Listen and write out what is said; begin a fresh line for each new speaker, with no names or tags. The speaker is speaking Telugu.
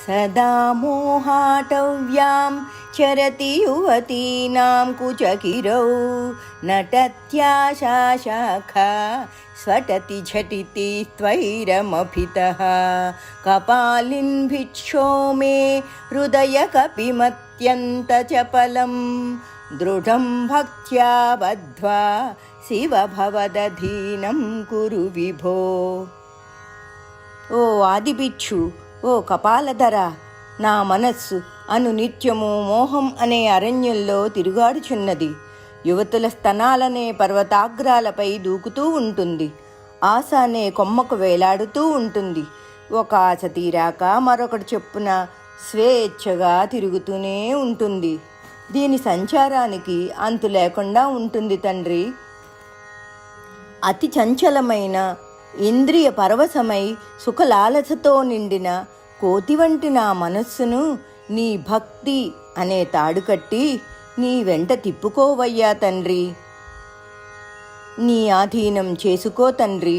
సదా మోహాటవ్యాం చరతి యువతీనాం కుచకిరౌ నటత్యాశా శాఖా స్వటతి ఝటితి త్వైరమభితః కపాలిన్ భిక్షో మే హృదయ కపిమత్యంతచపలం దృఢం భక్త్యా బద్ధ్వా శివ భవదధీనం కురు విభో. ఓ ఆదిభిక్షు, ఓ కపాలధర, నా మనస్సు నిత్యము మోహం అనే అరణ్యంలో తిరుగాడుచున్నది. యువతుల స్తనాలనే పర్వతాగ్రాలపై దూకుతూ ఉంటుంది. ఆశ అనే కొమ్మకు వేలాడుతూ ఉంటుంది. ఒక ఆశ తీరాక మరొకటి చొప్పున స్వేచ్ఛగా తిరుగుతూనే ఉంటుంది. దీని సంచారానికి అంతు లేకుండా ఉంటుంది తండ్రి. అతి చంచలమైన ఇంద్రియ పరవశమై సుఖలాలసతో నిండిన కోతి వంటి నా మనస్సును నీ భక్తి అనే తాడు కట్టి నీ వెంట తిప్పుకోవయ్యా తండ్రి. నీ ఆధీనం చేసుకో తండ్రి.